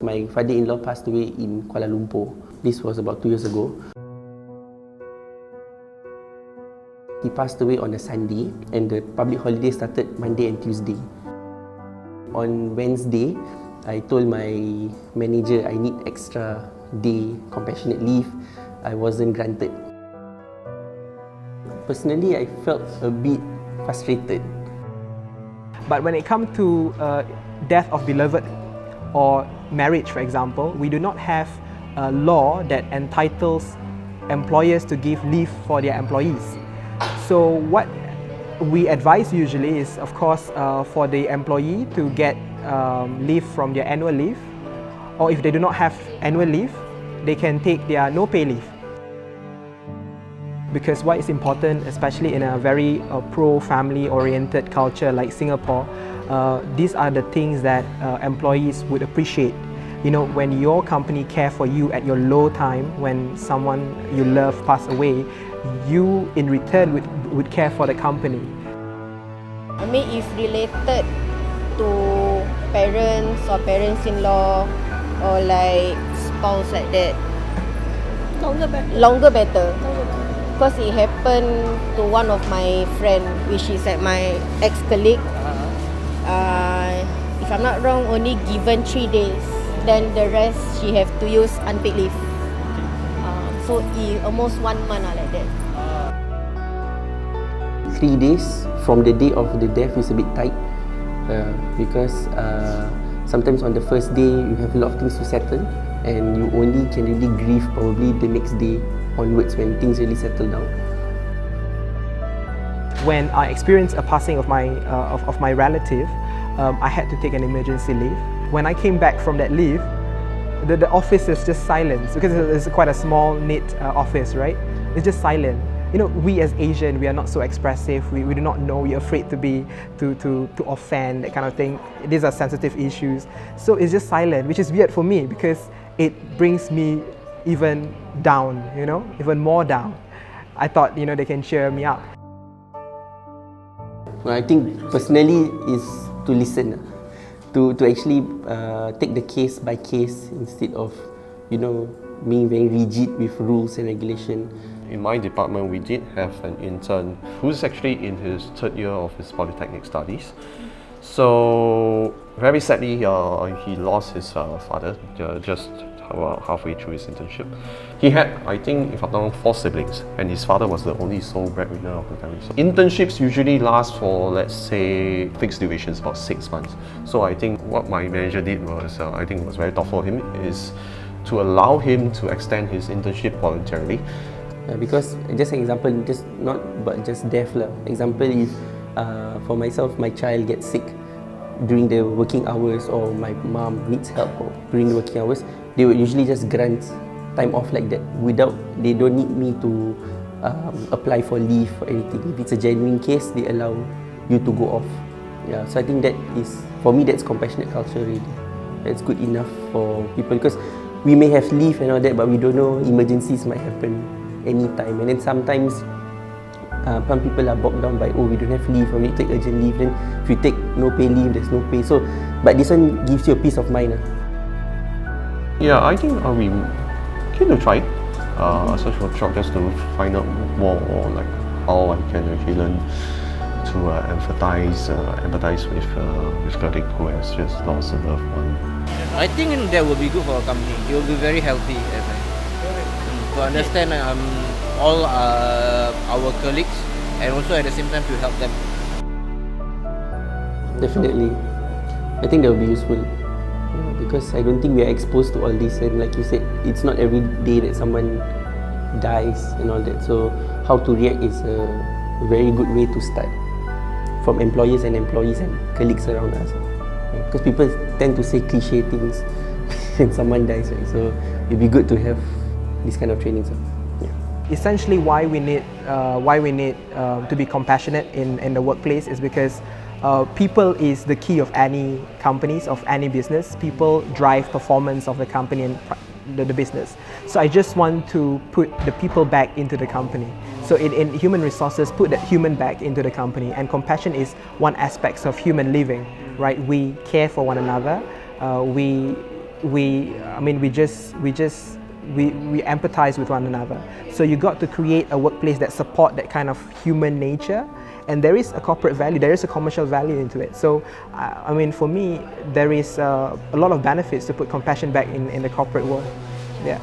My father-in-law passed away in Kuala Lumpur. This was about 2 years ago. He passed away on a Sunday and the public holiday started Monday and Tuesday. On Wednesday, I told my manager I need extra day compassionate leave. I wasn't granted. Personally, I felt a bit frustrated. But when it comes to death of beloved or marriage, for example, we do not have a law that entitles employers to give leave for their employees. So what we advise usually is, of course, for the employee to get leave from their annual leave, or if they do not have annual leave, they can take their no-pay leave. Because what is important, especially in a very pro-family oriented culture like Singapore, these are the things that employees would appreciate. You know, when your company care for you at your low time, when someone you love pass away, you in return would care for the company. I mean, if related to parents or parents-in-law or like spouse like that, longer better. Because it happened to one of my friend, which is like my ex-colleague. If I'm not wrong, only given 3 days. Then the rest she have to use unpaid leave. So almost 1 month like that. 3 days from the day of the death is a bit tight because sometimes on the first day you have a lot of things to settle and you only can really grieve probably the next day onwards when things really settle down. When I experienced a passing of my relative, I had to take an emergency leave. When I came back from that leave, the office is just silent because it's quite a small, neat office, right? It's just silent. You know, we as Asian, we are not so expressive. We do not know. We're afraid to offend, that kind of thing. These are sensitive issues. So it's just silent, which is weird for me because it brings me even down, you know, even more down. I thought, you know, they can cheer me up. I think personally is to listen, to actually take the case by case instead of, you know, being very rigid with rules and regulation. In my department, we did have an intern who's actually in his 3rd year of his polytechnic studies. So very sadly, he lost his father just halfway through his internship. He had, I think, if I'm not wrong, 4 siblings, and his father was the only sole breadwinner of the family. So internships usually last for, let's say, fixed durations, about 6 months. So I think what my manager did was, I think was very thoughtful of him, is to allow him to extend his internship voluntarily. Because just an example, just not but just death lah. Example is for myself, my child gets sick during the working hours, or my mom needs help during the working hours, they would usually just grant time off like that they don't need me to apply for leave or anything. If it's a genuine case, they allow you to go off. Yeah, so I think that is, for me, that's compassionate culture really. That's good enough for people, because we may have leave and all that, but we don't know, emergencies might happen anytime. And then sometimes some people are bogged down by, oh, we don't have leave, or we take urgent leave. Then if you take no pay leave, there's no pay. So, but this one gives you a peace of mind. Yeah, I think we keen to try such workshop just to find out more, like how I can actually learn to empathize with colleague who has just lost a loved one. I think that will be good for our company. It will be very healthy, to understand all our colleagues, and also at the same time to help them. Definitely, I think that will be useful, because I don't think we are exposed to all this, and like you said, it's not every day that someone dies and all that. So how to react is a very good way to start, from employers and colleagues around us. Because people tend to say cliche things when someone dies, right? So it'd be good to have this kind of training. So, yeah. Essentially, why we need to be compassionate in the workplace is because people is the key of any companies, of any business. People drive performance of the company and the business. So I just want to put the people back into the company. So in human resources, put that human back into the company. And compassion is one aspect of human living, right? We care for one another. We we empathize with one another. So you got to create a workplace that support that kind of human nature, and there is a corporate value, there is a commercial value into it. So I mean, for me, there is a lot of benefits to put compassion back in the corporate world. Yeah.